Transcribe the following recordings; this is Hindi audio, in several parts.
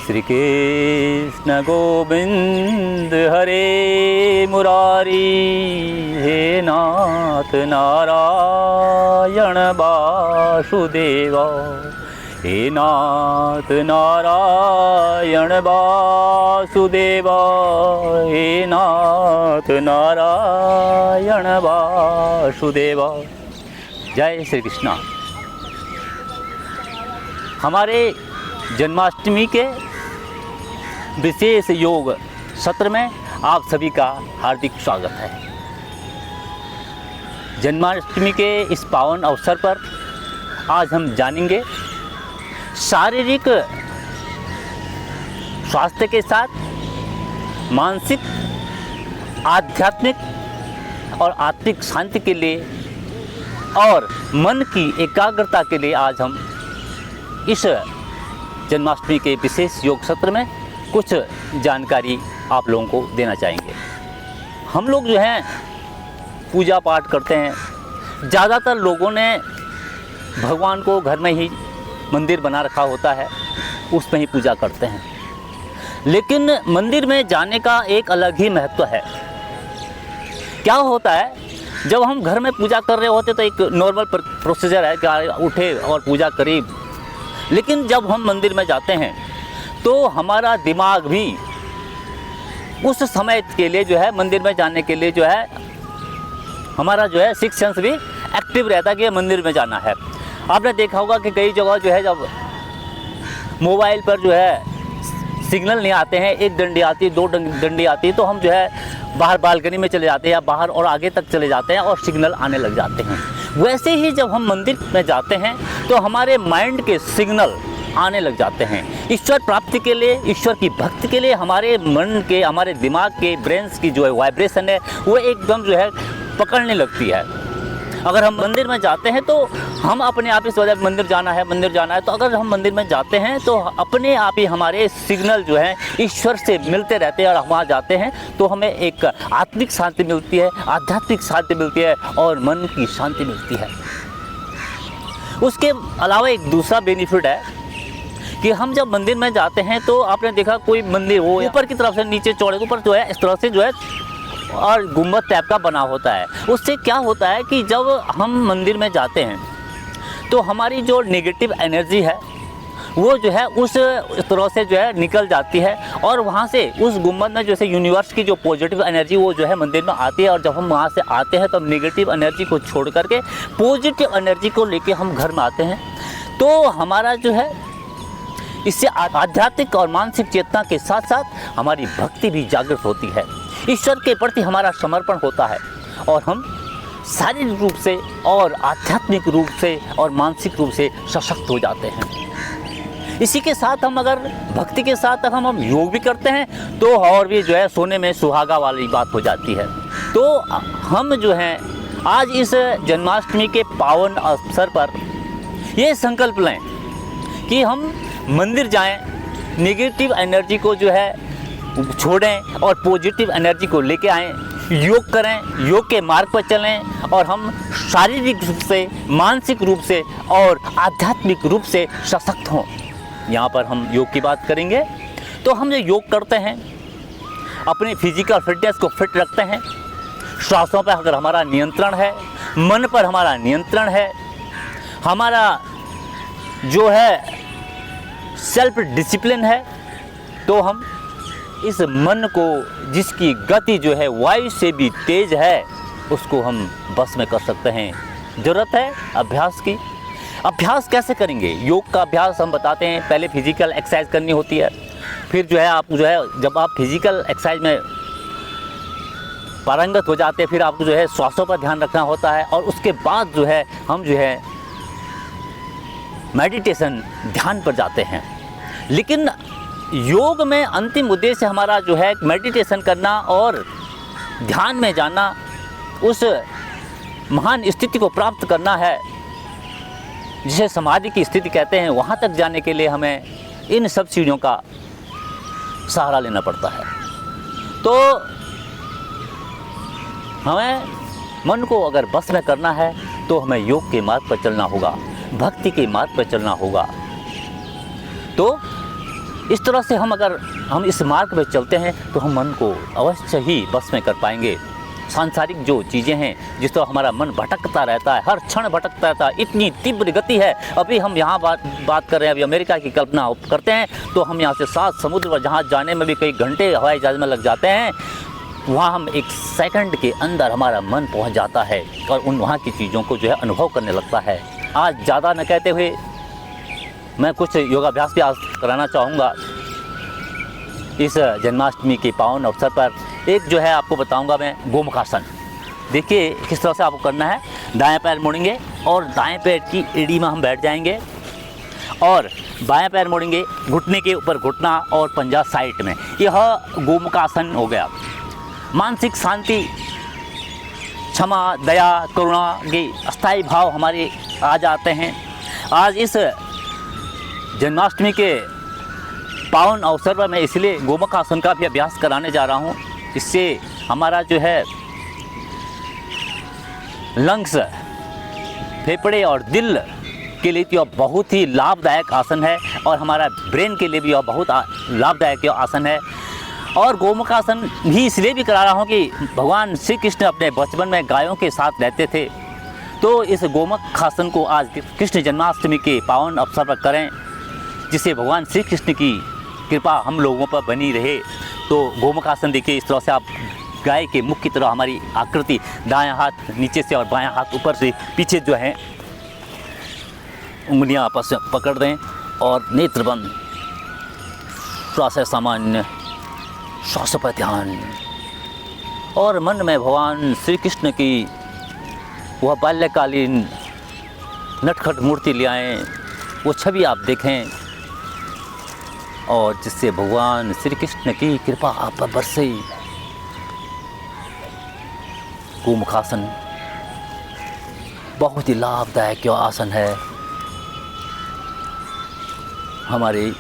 श्री कृष्ण गोविंद हरे मुरारी, हे नाथ नारायण वासुदेवा, हे नाथ नारायण वासुदेवा, हे नाथ नारायण वासुदेवा। जय श्री कृष्णा। हमारे जन्माष्टमी के विशेष योग सत्र में आप सभी का हार्दिक स्वागत है। जन्माष्टमी के इस पावन अवसर पर आज हम जानेंगे शारीरिक स्वास्थ्य के साथ मानसिक, आध्यात्मिक और आत्मिक शांति के लिए और मन की एकाग्रता के लिए आज हम इस जन्माष्टमी के विशेष योग सत्र में कुछ जानकारी आप लोगों को देना चाहेंगे। हम लोग जो हैं पूजा पाठ करते हैं। ज़्यादातर लोगों ने भगवान को घर में ही मंदिर बना रखा होता है, उसमें ही पूजा करते हैं। लेकिन मंदिर में जाने का एक अलग ही महत्व है। क्या होता है, जब हम घर में पूजा कर रहे होते तो एक नॉर्मल प्रोसीजर है कि उठे और पूजा करें। लेकिन जब हम मंदिर में जाते हैं तो हमारा दिमाग भी उस समय के लिए जो है, मंदिर में जाने के लिए जो है, हमारा जो है सिक्स सेंस भी एक्टिव रहता है कि मंदिर में जाना है। आपने देखा होगा कि कई जगह जो है जब मोबाइल पर जो है सिग्नल नहीं आते हैं, एक डंडी आती है, दो डंडी आती है, तो हम जो है बाहर बालकनी में चले जाते हैं या बाहर और आगे तक चले जाते हैं और सिग्नल आने लग जाते हैं। वैसे ही जब हम मंदिर में जाते हैं तो हमारे माइंड के सिग्नल आने लग जाते हैं। ईश्वर प्राप्ति के लिए, ईश्वर की भक्ति के लिए हमारे मन के, हमारे दिमाग के, ब्रेन्स की जो है वाइब्रेशन है वो एकदम जो है पकड़ने लगती है। अगर हम मंदिर में जाते हैं तो हम अपने आप इस वजह मंदिर जाना है, तो अगर हम मंदिर में जाते हैं तो अपने आप ही हमारे सिग्नल जो है ईश्वर से मिलते रहते हैं और हम वहाँ जाते हैं तो हमें एक आत्मिक शांति मिलती है, आध्यात्मिक शांति मिलती है और मन की शांति मिलती है। उसके अलावा एक दूसरा बेनिफिट है कि हम जब मंदिर में जाते हैं तो आपने देखा कोई मंदिर हो ऊपर की तरफ से नीचे चौड़े ऊपर जो है इस तरह से जो है और गुंबद टाइप का बना होता है। उससे क्या होता है कि जब हम मंदिर में जाते हैं तो हमारी जो नेगेटिव एनर्जी है वो जो है उस तरह से जो है निकल जाती है और वहाँ से उस गुंबद में जैसे यूनिवर्स की जो पॉजिटिव एनर्जी वो जो है मंदिर में आती है। और जब हम वहाँ से आते हैं तो हम नेगेटिव एनर्जी को छोड़ करके पॉजिटिव एनर्जी को लेके हम घर में आते हैं। तो हमारा जो है इससे आध्यात्मिक और मानसिक चेतना के साथ साथ हमारी भक्ति भी जागृत होती है, ईश्वर के प्रति हमारा समर्पण होता है और हम शारीरिक रूप से और आध्यात्मिक रूप से और मानसिक रूप से सशक्त हो जाते हैं। इसी के साथ हम अगर भक्ति के साथ अगर हम योग भी करते हैं तो और भी जो है सोने में सुहागा वाली बात हो जाती है। तो हम जो हैं आज इस जन्माष्टमी के पावन अवसर पर ये संकल्प लें कि हम मंदिर जाएं, नेगेटिव एनर्जी को जो है छोड़ें और पॉजिटिव एनर्जी को लेके आएँ, योग करें, योग के मार्ग पर चलें और हम शारीरिक रूप से, मानसिक रूप से और आध्यात्मिक रूप से सशक्त हों। यहाँ पर हम योग की बात करेंगे तो हम जो योग करते हैं अपनी फिजिकल फिटनेस को फिट रखते हैं। श्वासों पर अगर हमारा नियंत्रण है, मन पर हमारा नियंत्रण है, हमारा जो है सेल्फ डिसिप्लिन है, तो हम इस मन को जिसकी गति जो है वायु से भी तेज है उसको हम बस में कर सकते हैं। ज़रूरत है अभ्यास की। अभ्यास कैसे करेंगे? योग का अभ्यास हम बताते हैं। पहले फिजिकल एक्सरसाइज करनी होती है, फिर जो है आप जो है जब आप फिजिकल एक्सरसाइज में पारंगत हो जाते हैं फिर आपको जो है श्वासों पर ध्यान रखना होता है और उसके बाद जो है हम जो है मेडिटेशन, ध्यान पर जाते हैं। लेकिन योग में अंतिम उद्देश्य हमारा जो है मेडिटेशन करना और ध्यान में जाना, उस महान स्थिति को प्राप्त करना है जिसे समाधि की स्थिति कहते हैं। वहाँ तक जाने के लिए हमें इन सब चीज़ों का सहारा लेना पड़ता है। तो हमें मन को अगर बस में करना है तो हमें योग के मार्ग पर चलना होगा, भक्ति के मार्ग पर चलना होगा। तो इस तरह से अगर हम इस मार्ग पर चलते हैं तो हम मन को अवश्य ही बस में कर पाएंगे। सांसारिक जो चीज़ें हैं, जिस तरह हमारा मन भटकता रहता है, हर क्षण भटकता रहता है, इतनी तीव्र गति है। अभी हम यहाँ बात कर रहे हैं, अभी अमेरिका की कल्पना करते हैं तो हम यहाँ से 7 समुद्र पर जहाँ जाने में भी कई घंटे हवाई जहाज़ में लग जाते हैं, वहाँ हम 1 सेकंड के अंदर हमारा मन पहुँच जाता है और वहाँ की चीज़ों को जो है अनुभव करने लगता है। आज ज़्यादा न कहते हुए मैं कुछ योगाभ्यास भी आज कराना चाहूँगा इस जन्माष्टमी के पावन अवसर पर। एक जो है आपको बताऊंगा मैं, गोमुखासन। देखिए किस तरह से आपको करना है। दाएं पैर मोड़ेंगे और दाएं पैर की एड़ी में हम बैठ जाएंगे और बाएं पैर मोड़ेंगे, घुटने के ऊपर घुटना और पंजा साइड में। यह गोमुखासन हो गया। मानसिक शांति, क्षमा, दया, करुणा के अस्थायी भाव हमारे आ जाते हैं। आज इस जन्माष्टमी के पावन अवसर पर मैं इसलिए गोमुखासन का भी अभ्यास कराने जा रहा हूँ। इससे हमारा जो है लंग्स, फेफड़े और दिल के लिए यह बहुत ही लाभदायक आसन है और हमारा ब्रेन के लिए भी यह बहुत लाभदायक आसन है। और गोमुखासन भी इसलिए भी करा रहा हूँ कि भगवान श्री कृष्ण अपने बचपन में गायों के साथ रहते थे, तो इस गोमुखासन को आज कृष्ण जन्माष्टमी के पावन अवसर पर करें, जिससे भगवान श्री कृष्ण की कृपा हम लोगों पर बनी रहे। तो गोमुखासन देखिए, इस तरह से आप गाय के मुख की तरह हमारी आकृति, दायां हाथ नीचे से और बायां हाथ ऊपर से, पीछे जो है उंगलियां आपस में पकड़ दें और नेत्र बंद, श्वास सामान्य, श्वास पर ध्यान और मन में भगवान श्री कृष्ण की वह बाल्यकालीन नटखट मूर्ति ले आएँ, वो छवि आप देखें और जिससे भगवान श्री कृष्ण की कृपा आप पर बरसे। गोमुखासन बहुत ही लाभदायक आसन है, हमारी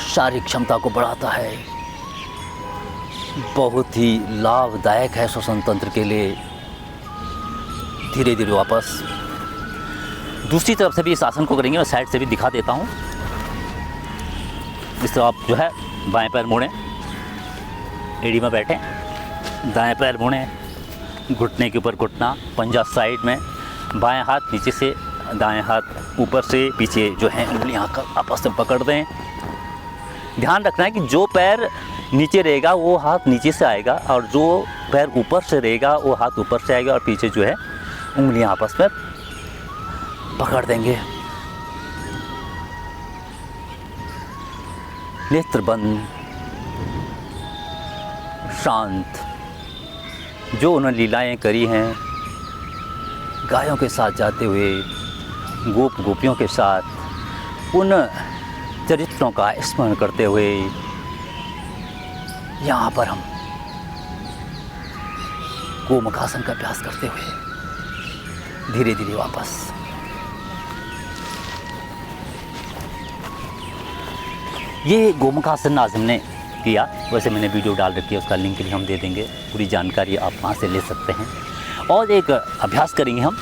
शारीरिक क्षमता को बढ़ाता है, बहुत ही लाभदायक है श्वसन तंत्र के लिए। धीरे धीरे वापस दूसरी तरफ से भी इस आसन को करेंगे, मैं साइड से भी दिखा देता हूँ। इस तरह आप जो है बाएं पैर मोड़ें, एड़ी में बैठें, दाएं पैर मोड़ें, घुटने के ऊपर घुटना, पंजा साइड में, बाएं हाथ नीचे से, दाएं हाथ ऊपर से, पीछे जो है उंगलियां आपस में पकड़ दें। ध्यान रखना है कि जो पैर नीचे रहेगा वो हाथ नीचे से आएगा और जो पैर ऊपर से रहेगा वो हाथ ऊपर से आएगा और पीछे जो है उंगलियां आपस में पकड़ देंगे। नेत्र बंद, शांत। जो उन्होंने लीलाएं करी हैं गायों के साथ जाते हुए, गोप गोपियों के साथ, उन चरित्रों का स्मरण करते हुए यहाँ पर हम गोमुखासन का अभ्यास करते हुए धीरे धीरे वापस। ये गोमुखासन आज हमने किया, वैसे मैंने वीडियो डाल रखी है, उसका लिंक भी हम दे देंगे, पूरी जानकारी आप वहाँ से ले सकते हैं। और एक अभ्यास करेंगे हम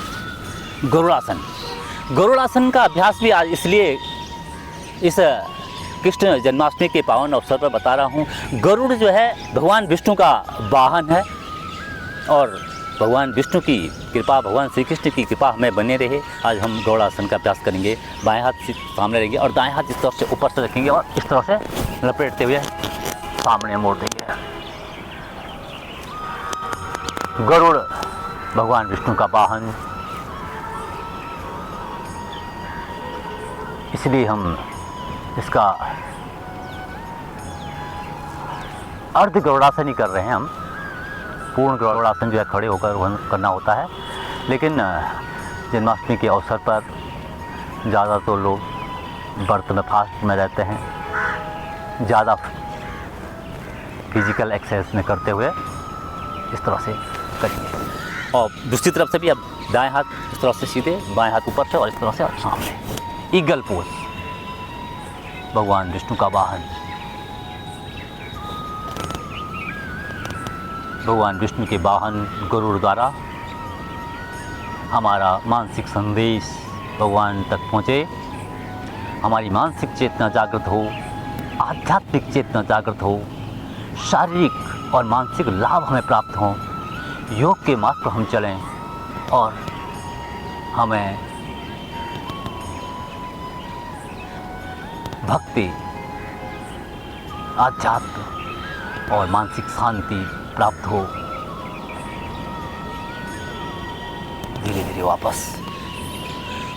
गरुड़ासन। गरुड़ासन का अभ्यास भी आज इसलिए इस कृष्ण जन्माष्टमी के पावन अवसर पर बता रहा हूँ। गरुड़ जो है भगवान विष्णु का वाहन है और भगवान विष्णु की कृपा, भगवान श्री कृष्ण की कृपा हमें बने रहे। आज हम गरुड़ासन का अभ्यास करेंगे। बाएं हाथ सामने रहेंगे और दाएं हाथ इस तरफ से ऊपर से रखेंगे और इस तरह से लपेटते हुए सामने मोड़ देंगे। गरुड़ भगवान विष्णु का वाहन, इसलिए हम इसका अर्ध गरुड़ासन ही कर रहे हैं। हम पूर्ण गरुड़ासन जो है खड़े होकर करना होता है, लेकिन जन्माष्टमी के अवसर पर ज़्यादा तो लोग व्रत में फास्ट में रहते हैं, ज़्यादा फिजिकल एक्सरसाइज में करते हुए इस तरह से करेंगे। और दूसरी तरफ से भी अब दाएं हाथ इस तरह से सीधे, बाएं हाथ ऊपर से और इस तरह से और सामने ईगल पोज। भगवान विष्णु का वाहन, भगवान विष्णु के वाहन गरुड़ द्वारा हमारा मानसिक संदेश भगवान तक पहुँचे, हमारी मानसिक चेतना जागृत हो, आध्यात्मिक चेतना जागृत हो, शारीरिक और मानसिक लाभ हमें प्राप्त हों, योग के मार्ग पर हम चलें और हमें भक्ति, आध्यात्म और मानसिक शांति प्राप्त हो। धीरे धीरे वापस।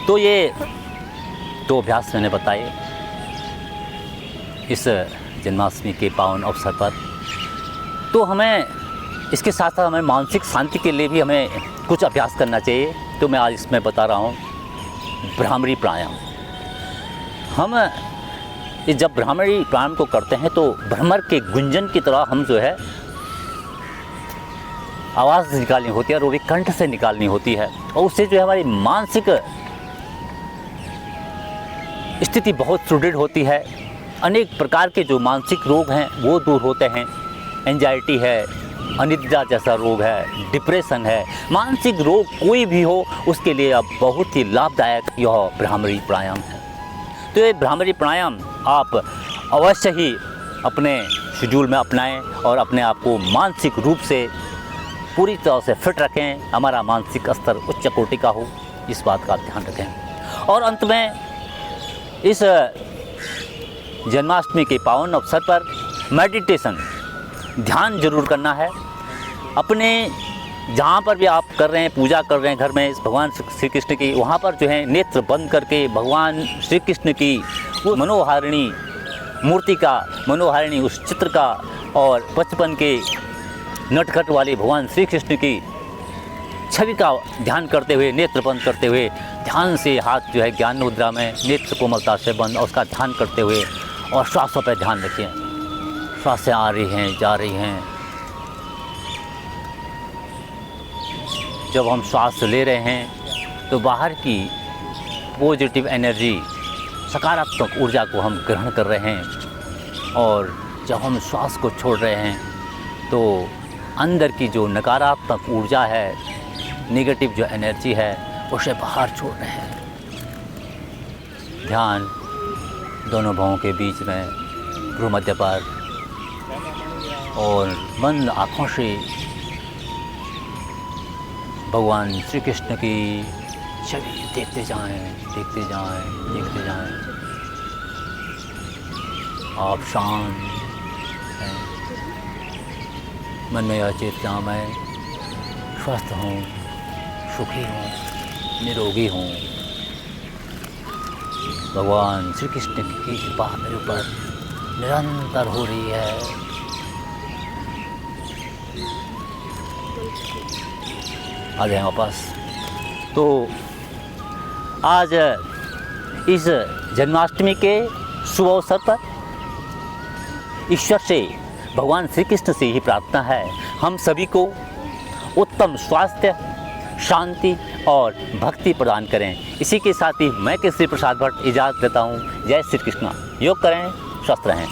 तो ये दो अभ्यास मैंने बताए इस जन्माष्टमी के पावन अवसर पर। तो हमें इसके साथ साथ हमें मानसिक शांति के लिए भी हमें कुछ अभ्यास करना चाहिए। तो मैं आज इसमें बता रहा हूँ भ्रामरी प्राणायाम। हम जब भ्रामरी प्राणायाम को करते हैं तो भ्रमर के गुंजन की तरह हम जो है आवाज़ निकालनी होती है और वो भी कंठ से निकालनी होती है, और उससे जो है हमारी मानसिक स्थिति बहुत सुदृढ़ होती है। अनेक प्रकार के जो मानसिक रोग हैं वो दूर होते हैं। एंजाइटी है, अनिद्रा जैसा रोग है, डिप्रेशन है, मानसिक रोग कोई भी हो उसके लिए अब बहुत ही लाभदायक यह भ्रामरी प्राणायाम है। तो ये भ्रामरी प्राणायाम आप अवश्य ही अपने शेड्यूल में अपनाएं और अपने आप को मानसिक रूप से पूरी तरह से फिट रखें। हमारा मानसिक स्तर उच्च कोटि का हो, इस बात का ध्यान रखें। और अंत में इस जन्माष्टमी के पावन अवसर पर मेडिटेशन, ध्यान जरूर करना है। अपने जहाँ पर भी आप कर रहे हैं, पूजा कर रहे हैं घर में इस भगवान श्री कृष्ण की, वहाँ पर जो है नेत्र बंद करके भगवान श्री कृष्ण की वो मनोहारिणी मूर्ति का, मनोहारिणी उस चित्र का और बचपन के नटखट वाले भगवान श्री कृष्ण की छवि का ध्यान करते हुए, नेत्र बंद करते हुए ध्यान से हाथ जो है ज्ञान मुद्रा में नेत्र कोमलता से बंद और उसका ध्यान करते हुए और श्वासों पर ध्यान रखिए। श्वासें आ रही हैं, जा रही हैं। जब हम श्वास ले रहे हैं तो बाहर की पॉजिटिव एनर्जी, सकारात्मक ऊर्जा को हम ग्रहण कर रहे हैं, और जब हम श्वास को छोड़ रहे हैं तो अंदर की जो नकारात्मक ऊर्जा है, नेगेटिव जो एनर्जी है, उसे बाहर छोड़ रहे हैं। ध्यान दोनों भवों के बीच में, भ्रू मध्य पर, और बंद आँखों से भगवान श्री कृष्ण की छवि देखते जाएं, देखते जाएं, देखते जाएं। आप शांत हैं, मन में यह चेतना में स्वस्थ हों, सुखी हों, निरोगी हों। भगवान श्री कृष्ण की कृपा मेरे ऊपर निरंतर हो रही है। आ जाएं वापस। तो आज इस जन्माष्टमी के शुभ अवसर पर ईश्वर से, भगवान श्री कृष्ण से ही प्रार्थना है हम सभी को उत्तम स्वास्थ्य, शांति और भक्ति प्रदान करें। इसी के साथ ही मैं केसरी प्रसाद भट्ट इजाज़त देता हूँ। जय श्री कृष्ण। योग करें, स्वस्थ रहें।